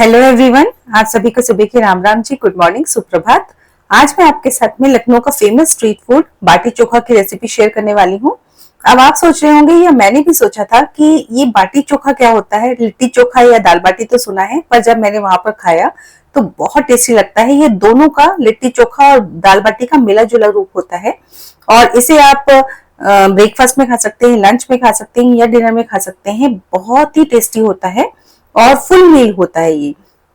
Hello everyone, आप सभी को सुबह के राम राम जी, गुड मॉर्निंग, सुप्रभात। आज मैं आपके साथ में लखनऊ का फेमस स्ट्रीट फूड बाटी चोखा की रेसिपी शेयर करने वाली हूँ। अब आप सोच रहे होंगे या मैंने भी सोचा था कि ये बाटी चोखा क्या होता है। लिट्टी चोखा या दाल बाटी तो सुना है, पर जब मैंने वहां पर खाया तो बहुत टेस्टी लगता है। ये दोनों का, लिट्टी चोखा और दाल बाटी का मिला जुला रूप होता है और इसे आप ब्रेकफास्ट में खा सकते हैं, लंच में खा सकते हैं या डिनर में खा सकते हैं। बहुत ही टेस्टी होता है और फुल मील होता है ये।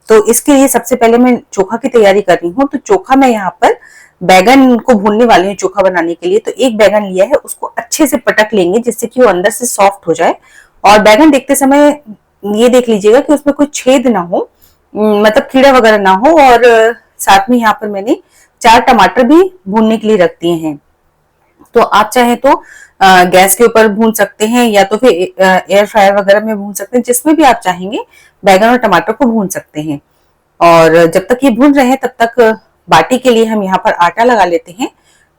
तो इसके लिए सबसे पहले मैं चोखा की तैयारी कर रही हूँ। तो चोखा मैं यहाँ पर बैगन को भूनने वाली हूँ चोखा बनाने के लिए। तो एक बैगन लिया है, उसको अच्छे से पटक लेंगे जिससे कि वो अंदर से सॉफ्ट हो जाए। और बैगन देखते समय ये देख लीजिएगा कि उसमें कोई छेद ना हो, मतलब कीड़ा वगैरह ना हो। और साथ में यहाँ पर मैंने 4 टमाटर भी भूनने के लिए रख दिए हैं। तो आप चाहे तो गैस के ऊपर भून सकते हैं या तो फिर एयर फ्रायर वगैरह में भून सकते हैं, जिसमें भी आप चाहेंगे बैगन और टमाटर को भून सकते हैं। और जब तक ये भून रहे हैं तब तक बाटी के लिए हम यहाँ पर आटा लगा लेते हैं।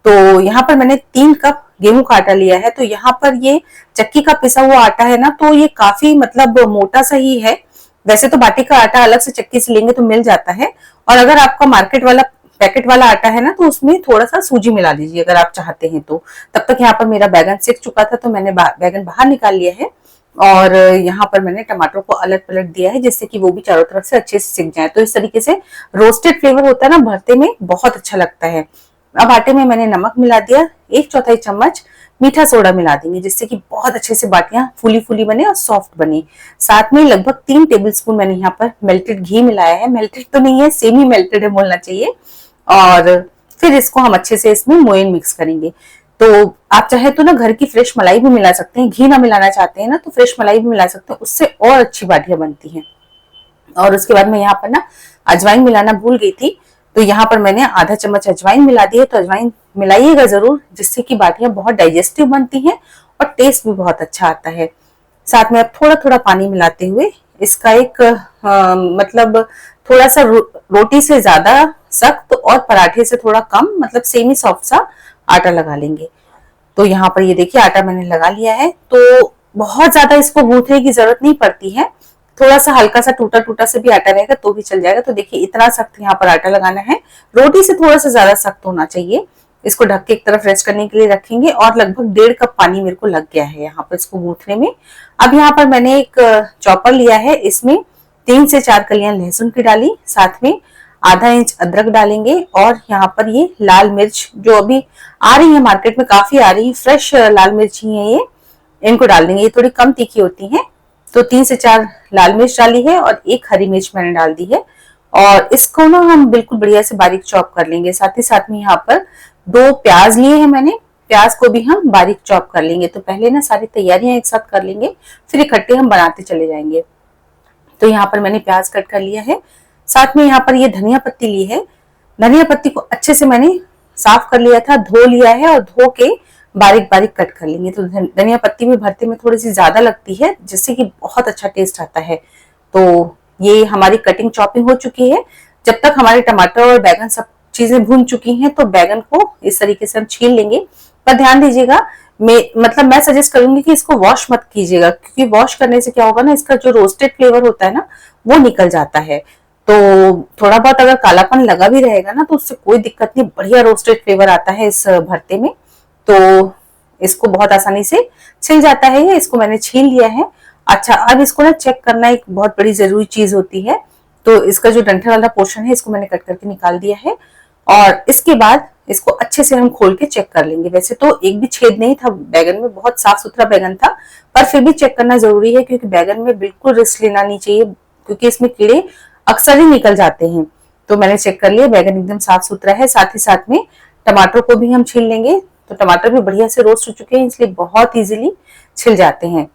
तो यहाँ पर मैंने 3 कप गेहूं का आटा लिया है। तो यहाँ पर ये चक्की का पिसा हुआ आटा है ना, तो ये काफी मतलब मोटा सा ही है। वैसे तो बाटी का आटा अलग से चक्की से लेंगे तो मिल जाता है, और अगर आपका मार्केट वाला पैकेट वाला आटा है ना तो उसमें थोड़ा सा सूजी मिला दीजिए अगर आप चाहते हैं तो। तब तक यहाँ पर मेरा बैगन सिक चुका था तो मैंने बैगन बाहर निकाल लिया है। और यहाँ पर मैंने टमाटर को अलट पलट दिया है जिससे कि वो भी चारों तरफ से अच्छे से सिक जाए। तो इस तरीके से रोस्टेड फ्लेवर होता है ना भरते में, बहुत अच्छा लगता है। अब आटे में मैंने नमक मिला दिया, 1/4 चम्मच मीठा सोडा मिला देंगे जिससे कि बहुत अच्छे से बाटियां फूली फूली बने और सॉफ्ट बने। साथ में लगभग 3 टेबलस्पून मैंने यहाँ पर मेल्टेड घी मिलाया है। मेल्टेड तो नहीं है, सेमी मेल्टेड है बोलना चाहिए। और फिर इसको हम अच्छे से इसमें मोयन मिक्स करेंगे। तो आप चाहे तो ना घर की फ्रेश मलाई भी मिला सकते हैं, घी ना मिलाना चाहते हैं ना तो फ्रेश मलाई भी मिला सकते हैं, उससे और अच्छी बाटियां बनती हैं। और उसके बाद मैं यहाँ पर ना अजवाइन मिलाना भूल गई थी, तो यहाँ पर मैंने आधा चम्मच अजवाइन मिला दी है। तो अजवाइन मिलाइएगा जरूर, जिससे कि बाटियां बहुत डाइजेस्टिव बनती हैं और टेस्ट भी बहुत अच्छा आता है। साथ में अब थोड़ा थोड़ा पानी मिलाते हुए इसका एक मतलब थोड़ा सा रोटी से ज्यादा सख्त और पराठे से थोड़ा कम, मतलब सेमी सॉफ्ट सा आटा लगा लेंगे। तो यहाँ पर ये देखिए आटा मैंने लगा लिया है। तो बहुत ज्यादा इसको गूंथने की जरूरत नहीं पड़ती है, थोड़ा सा हल्का सा टूटा टूटा से भी आटा रहेगा तो भी चल जाएगा। तो देखिए इतना सख्त यहाँ पर आटा लगाना है, रोटी से थोड़ा सा ज्यादा सख्त होना चाहिए। इसको ढक के एक तरफ रेस्ट करने के लिए रखेंगे। और लगभग 1.5 कप पानी मेरे को लग गया है यहाँ पर इसको गूंथने में। अब यहाँ पर मैंने एक चॉपर लिया है, इसमें 3 से 4 कलियां लहसुन की डाली, साथ में आधा इंच अदरक डालेंगे। और यहाँ पर ये लाल मिर्च जो अभी आ रही है मार्केट में, काफी आ रही है, फ्रेश लाल मिर्च ही है ये, इनको डाल देंगे। ये थोड़ी कम तीखी होती है। तो 3 से 4 लाल मिर्च डाली है और 1 हरी मिर्च मैंने डाल दी है। और इसको ना हम बिल्कुल बढ़िया से बारीक चॉप कर लेंगे। साथ ही साथ में यहाँ पर 2 प्याज लिए हैं मैंने, प्याज को भी हम बारीक चॉप कर लेंगे। तो पहले ना सारी तैयारियां एक साथ कर लेंगे, फिर इकट्ठे हम बनाते चले जाएंगे। तो यहाँ पर मैंने प्याज कट कर लिया है। साथ में यहाँ पर ये धनिया पत्ती ली है। धनिया पत्ती को अच्छे से मैंने साफ कर लिया था, धो लिया है, और धो के बारीक बारीक कट कर लेंगे। तो धनिया पत्ती भी भरते में थोड़ी सी ज्यादा लगती है, जिससे कि बहुत अच्छा टेस्ट आता है। तो ये हमारी कटिंग चॉपिंग हो चुकी है। जब तक हमारे टमाटर और बैगन सब चीजें भून चुकी हैं तो बैगन को इस तरीके से हम छील लेंगे। पर ध्यान दीजिएगा, मैं सजेस्ट करूंगी कि इसको वॉश मत कीजिएगा, क्योंकि वॉश करने से क्या होगा ना, इसका जो रोस्टेड फ्लेवर होता है ना वो निकल जाता है। तो थोड़ा बहुत अगर कालापन लगा भी रहेगा ना तो उससे कोई दिक्कत नहीं, बढ़िया रोस्टेड फ्लेवर आता है इस भरते में। तो इसको बहुत आसानी से छिल जाता है ये, इसको मैंने छील लिया है। अच्छा, अब इसको ना चेक करना एक बहुत बड़ी जरूरी चीज होती है। तो इसका जो डंठल वाला पोर्शन है इसको मैंने कट करके निकाल दिया है। और इसके बाद इसको अच्छे से हम खोल के चेक कर लेंगे। वैसे तो एक भी छेद नहीं था बैगन में, बहुत साफ सुथरा बैगन था, पर फिर भी चेक करना जरूरी है क्योंकि बैगन में बिल्कुल रिस्क लेना नहीं चाहिए, क्योंकि इसमें कीड़े अक्सर ही निकल जाते हैं। तो मैंने चेक कर लिया, बैगन एकदम साफ सुथरा है। साथ ही साथ में टमाटर को भी हम छील लेंगे। तो टमाटर भी बढ़िया से रोस्ट हो चुके हैं, इसलिए बहुत इजीली छिल जाते हैं।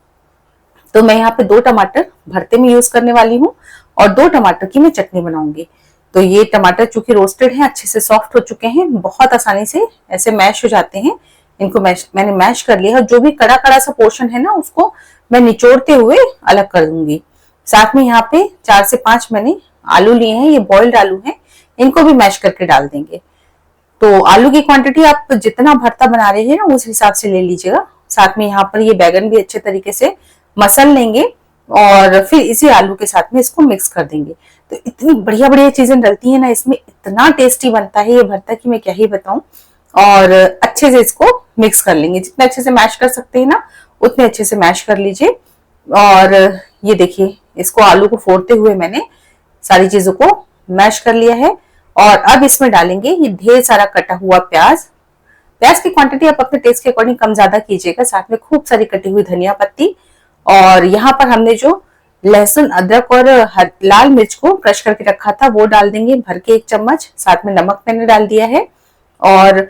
तो मैं यहाँ पे 2 टमाटर भरते में यूज करने वाली हूँ और 2 टमाटर की मैं चटनी बनाऊंगी। तो ये टमाटर चूंकि रोस्टेड हैं, अच्छे से सॉफ्ट हो चुके हैं, बहुत आसानी से ऐसे मैश हो जाते हैं। इनको मैंने मैश कर लिया है। जो भी कड़ा कड़ा सा पोर्शन है ना उसको मैं निचोड़ते हुए अलग कर दूंगी। साथ में यहाँ पे 4 से 5 मैंने आलू लिए हैं, ये बॉइल्ड आलू हैं, इनको भी मैश करके डाल देंगे। तो आलू की क्वांटिटी आप जितना भरता बना रहे हैं ना उस हिसाब से ले लीजिएगा। साथ में यहाँ पर ये बैगन भी अच्छे तरीके से मसल लेंगे। और फिर इसी आलू के साथ में इसको मिक्स कर देंगे। तो इतनी बढ़िया बढ़िया चीजें डलती है ना इसमें, इतना टेस्टी बनता है ये भरता कि मैं क्या ही बताऊं। और अच्छे से इसको मिक्स कर लेंगे, जितने अच्छे से मैश कर सकते हैं ना उतने अच्छे से मैश कर लीजिए। और ये देखिए, इसको आलू को फोड़ते हुए मैंने सारी चीजों को मैश कर लिया है। और अब इसमें डालेंगे ये ढेर सारा कटा हुआ प्याज। प्याज की क्वांटिटी आप अपने टेस्ट के अकॉर्डिंग कम ज्यादा कीजिएगा। साथ में खूब सारी कटी हुई धनिया पत्ती, और यहाँ पर हमने जो लहसुन, अदरक और लाल मिर्च को क्रश करके रखा था वो डाल देंगे भर के 1 चम्मच। साथ में नमक मैंने डाल दिया है। और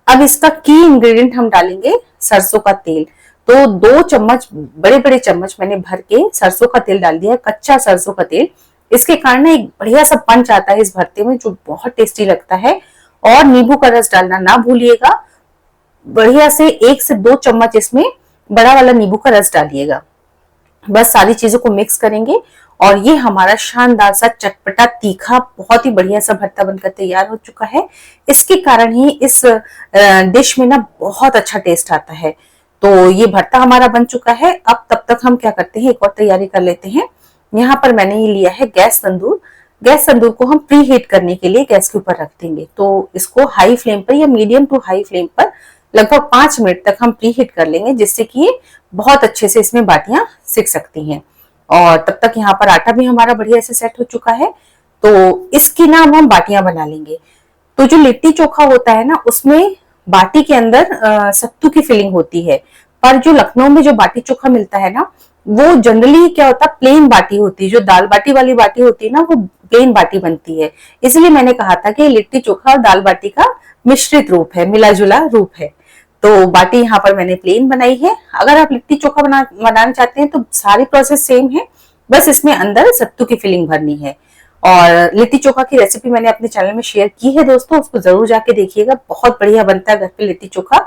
अब इसका की इंग्रेडिएंट हम डालेंगे सरसों का तेल। तो 2 चम्मच, बड़े बड़े चम्मच मैंने भर के सरसों का तेल डाल दिया है, कच्चा सरसों का तेल। इसके कारण एक बढ़िया सा पंच आता है इस भरते में जो बहुत टेस्टी लगता है। और नींबू का रस डालना ना भूलिएगा। बढ़िया से 1 से 2 चम्मच इसमें बड़ा वाला नींबू का रस डालिएगा। बस सारी चीजों को मिक्स करेंगे और ये हमारा शानदार सा चटपटा तीखा बहुत ही बढ़िया सा भरता बनकर तैयार हो चुका है। इसके कारण ही इस डिश में ना बहुत अच्छा टेस्ट आता है। तो ये भरता हमारा बन चुका है। अब तब तक हम क्या करते हैं, एक और तैयारी कर लेते हैं। यहाँ पर मैंने ये लिया है गैस तंदूर। गैस तंदूर को हम प्री हीट करने के लिए गैस के ऊपर रख देंगे। तो इसको हाई फ्लेम पर या मीडियम टू हाई फ्लेम पर लगभग 5 मिनट तक हम प्री हीट कर लेंगे, जिससे कि ये बहुत अच्छे से इसमें बाटियां सिक सकती हैं। और तब तक यहाँ पर आटा भी हमारा बढ़िया से सेट हो चुका है। तो इसकी ना हम बाटियां बना लेंगे। तो जो लिट्टी चोखा होता है ना उसमें बाटी के अंदर सत्तू की फिलिंग होती है, पर जो लखनऊ में जो बाटी चोखा मिलता है ना वो जनरली क्या होता है, प्लेन बाटी होती है। जो दाल बाटी वाली बाटी होती है ना वो प्लेन बाटी बनती है। इसलिए मैंने कहा था कि लिट्टी चोखा और दाल बाटी का मिश्रित रूप है, मिला जुला रूप है। तो बाटी यहाँ पर मैंने प्लेन बनाई है। अगर आप लिट्टी चोखा बनाना चाहते हैं तो सारी प्रोसेस सेम है, बस इसमें अंदर सत्तू की फिलिंग भरनी है। और लिट्टी चोखा की रेसिपी मैंने अपने चैनल में शेयर की है दोस्तों, उसको जरूर जाके देखिएगा, बहुत बढ़िया बनता है घर पे लिट्टी चोखा।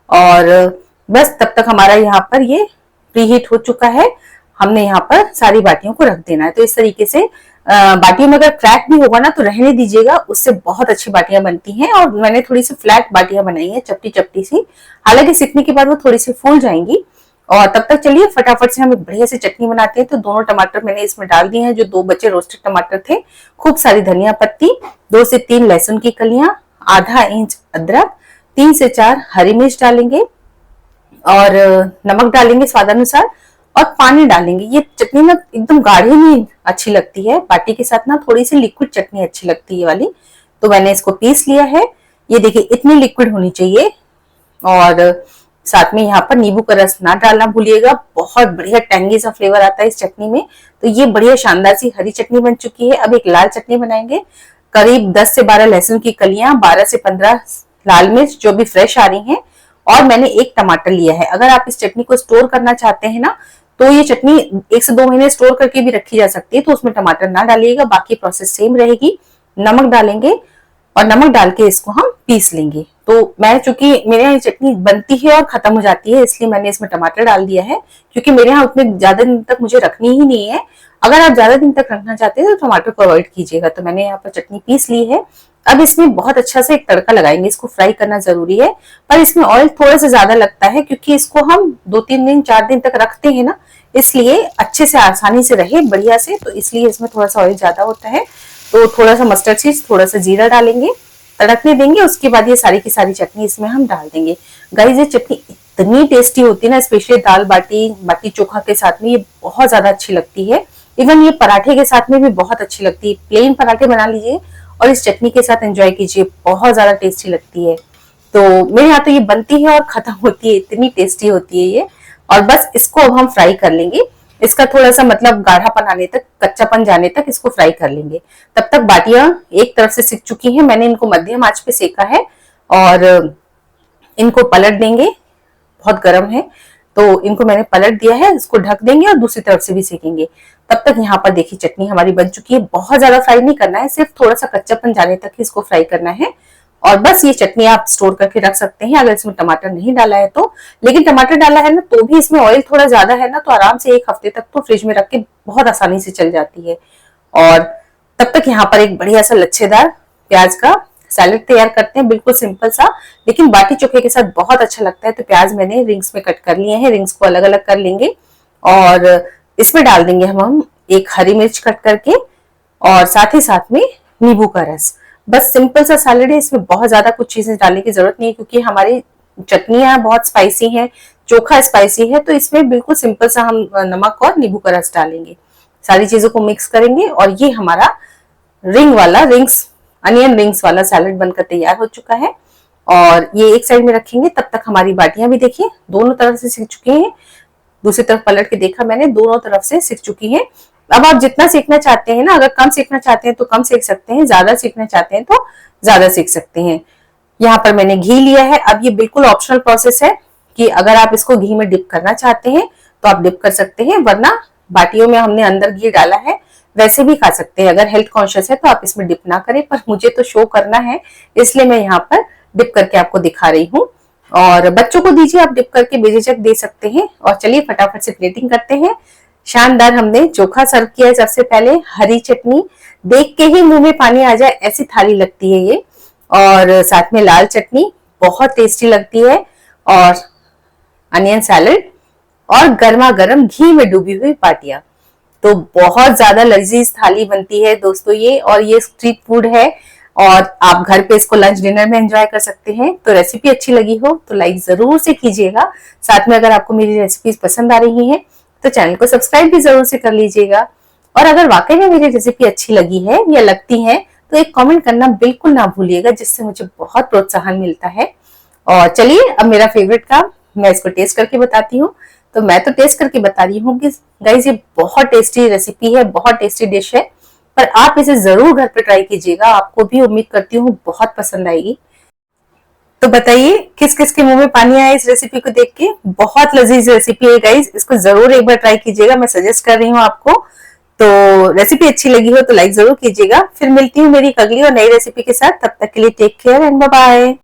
और बस तब तक हमारा यहाँ पर ये प्रीहीट हो चुका है। हमने यहाँ पर सारी बाटियों को रख देना है। तो इस तरीके से बाटियों में अगर क्रैक भी होगा ना तो रहने दीजिएगा, उससे बहुत अच्छी बाटियां बनती हैं। और मैंने थोड़ी सी फ्लैट बाटियां बनाई है, चपटी चपटी सी। हालांकि सीखने के बाद वो थोड़ी सी फूल जाएंगी। और तब तक चलिए फटाफट से हम एक बढ़िया से चटनी बनाते हैं। तो दोनों टमाटर मैंने इसमें डाल दिए हैं, जो 2 बचे रोस्टेड टमाटर थे। खूब सारी धनिया पत्ती, 2 से 3 लहसुन की कलियां, आधा इंच अदरक, 3 से 4 हरी मिर्च डालेंगे और नमक डालेंगे स्वादानुसार और पानी डालेंगे। ये चटनी ना एकदम गाढ़ी नहीं अच्छी लगती है, बाटी के साथ ना थोड़ी सी लिक्विड चटनी अच्छी लगती है वाली। तो मैंने इसको पीस लिया है। ये देखिए इतनी लिक्विड होनी चाहिए। और साथ में यहाँ पर नींबू का रस ना डालना भूलिएगा, बहुत बढ़िया टेंगी सा फ्लेवर आता है इस चटनी में। तो ये बढ़िया शानदार सी हरी चटनी बन चुकी है। अब एक लाल चटनी बनाएंगे। करीब 10 से 12 लहसुन की कलियां, 12 से 15 लाल मिर्च जो भी फ्रेश आ रही हैं, और मैंने 1 टमाटर लिया है। अगर आप इस चटनी को स्टोर करना चाहते हैं ना तो ये चटनी 1 से 2 महीने स्टोर करके भी रखी जा सकती है, तो उसमें टमाटर ना डालिएगा, बाकी प्रोसेस सेम रहेगी। नमक डालेंगे और नमक डाल के इसको हम पीस लेंगे। तो मैं चूंकि मेरे यहाँ ये चटनी बनती है और खत्म हो जाती है, इसलिए मैंने इसमें टमाटर डाल दिया है, क्योंकि मेरे यहाँ उतने ज्यादा दिन तक मुझे रखनी ही नहीं है। अगर आप ज्यादा दिन तक रखना चाहते हैं तो टमाटर को अवॉइड कीजिएगा। तो मैंने यहाँ पर चटनी पीस ली है। अब इसमें बहुत अच्छा से एक तड़का लगाएंगे। इसको फ्राई करना जरूरी है, पर इसमें ऑयल थोड़ा सा ज्यादा लगता है, क्योंकि इसको हम 2-3 दिन 4 दिन तक रखते हैं ना, इसलिए अच्छे से आसानी से रहे बढ़िया से, तो इसलिए इसमें थोड़ा सा ऑयल ज्यादा होता है। तो थोड़ा सा मस्टर्ड सीड्स, थोड़ा सा जीरा डालेंगे, तड़कने देंगे। उसके बाद ये सारी की सारी चटनी इसमें हम डाल देंगे। गाइस ये चटनी इतनी टेस्टी होती है ना, स्पेशली दाल बाटी बाटी चोखा के साथ में ये बहुत ज्यादा अच्छी लगती है। इवन ये पराठे के साथ में भी बहुत अच्छी लगती है। प्लेन पराठे बना लीजिए और इस चटनी के साथ एंजॉय कीजिए, बहुत ज्यादा टेस्टी लगती है। तो मेरे यहाँ तो ये बनती है और खत्म होती है, इतनी टेस्टी होती है ये। और बस इसको अब हम फ्राई कर लेंगे। इसका थोड़ा सा मतलब गाढ़ापन आने तक, कच्चापन जाने तक इसको फ्राई कर लेंगे। तब तक बाटियां एक तरफ से सिक चुकी हैं, मैंने इनको मध्यम आंच पे सेका है और इनको पलट देंगे। बहुत गर्म है तो इनको मैंने पलट दिया है, इसको ढक देंगे और दूसरी तरफ से भी सेकेंगे। तब तक यहाँ पर देखिए चटनी हमारी बन चुकी है। बहुत ज्यादा फ्राई नहीं करना है, सिर्फ थोड़ा सा कच्चापन जाने तक ही इसको फ्राई करना है। और बस ये चटनी आप स्टोर करके रख सकते हैं अगर इसमें टमाटर नहीं डाला है तो। लेकिन टमाटर डाला है ना तो भी इसमें ऑयल थोड़ा ज्यादा है ना, तो आराम से 1 हफ्ते तक तो फ्रिज में रख के बहुत आसानी से चल जाती है। और तब तक यहाँ पर एक बढ़िया सा लच्छेदार प्याज का सैलेड तैयार करते हैं, बिल्कुल सिंपल सा, लेकिन बाटी चोखे के साथ बहुत अच्छा लगता है। तो प्याज मैंने रिंग्स में कट कर लिए हैं, रिंग्स को अलग अलग कर लेंगे। और इसमें डाल देंगे हम एक हरी मिर्च कट करके और साथ ही साथ में नींबू का रस। बस सिंपल सा सैलेड है, इसमें बहुत ज्यादा कुछ चीजें डालने की जरूरत नहीं है क्योंकि हमारी चटनियां बहुत स्पाइसी है, चोखा स्पाइसी है, तो इसमें बिल्कुल सिंपल सा हम नमक और नींबू का रस डालेंगे। सारी चीजों को मिक्स करेंगे और ये हमारा अनियन रिंग्स वाला सैलेड बनकर तैयार हो चुका है। और ये एक साइड में रखेंगे, तब तक हमारी बाटियां भी देखिए दोनों तरफ से सिक चुकी हैं। दूसरी तरफ पलट के देखा मैंने, दोनों तरफ से सिक चुकी हैं। अब आप जितना सेकना चाहते हैं ना, अगर कम सेकना चाहते हैं तो कम सेक सकते हैं, ज्यादा सेकना चाहते हैं तो ज्यादा सेक सकते हैं। यहाँ पर मैंने घी लिया है। अब ये बिल्कुल ऑप्शनल प्रोसेस है कि अगर आप इसको घी में डिप करना चाहते हैं तो आप डिप कर सकते हैं, वरना बाटियों में हमने अंदर घी डाला है, वैसे भी खा सकते हैं। अगर हेल्थ कॉन्शियस है तो आप इसमें डिप ना करें, पर मुझे तो शो करना है इसलिए मैं यहाँ पर डिप करके आपको दिखा रही हूँ। और बच्चों को दीजिए, आप डिप करके बेझिझक दे सकते हैं। और चलिए फटाफट से प्लेटिंग करते हैं। शानदार हमने चोखा सर्व किया है। सबसे पहले हरी चटनी, देख के ही मुंह में पानी आ जाए ऐसी थाली लगती है ये, और साथ में लाल चटनी बहुत टेस्टी लगती है, और अनियन सैलेड, और गर्मा गर्म घी में डूबी हुई बाटियां। तो बहुत ज्यादा लजीज थाली बनती है दोस्तों ये, और ये स्ट्रीट फूड है और आप घर पे इसको लंच डिनर में एंजॉय कर सकते हैं। तो रेसिपी अच्छी लगी हो तो लाइक जरूर से कीजिएगा। साथ में अगर आपको मेरी रेसिपीज पसंद आ रही हैं तो चैनल को सब्सक्राइब भी जरूर से कर लीजिएगा। और अगर वाकई में मेरी रेसिपी अच्छी लगी है या लगती है तो एक कमेंट करना बिल्कुल ना भूलिएगा, जिससे मुझे बहुत प्रोत्साहन मिलता है। और चलिए अब मेरा फेवरेट काम, मैं इसको टेस्ट करके बताती हूँ। तो मैं तो टेस्ट करके बता रही हूँ कि गाइस ये बहुत टेस्टी रेसिपी है, बहुत टेस्टी डिश है, पर आप इसे जरूर घर पे ट्राई कीजिएगा। आपको भी उम्मीद करती हूँ बहुत पसंद आएगी। तो बताइए किस किस के मुंह में पानी आया इस रेसिपी को देख के। बहुत लजीज रेसिपी है गाइस, इसको जरूर एक बार ट्राई कीजिएगा, मैं सजेस्ट कर रही हूँ आपको। तो रेसिपी अच्छी लगी हो तो लाइक जरूर कीजिएगा। फिर मिलती हूँ मेरी अगली और नई रेसिपी के साथ। तब तक के लिए take care and bye bye.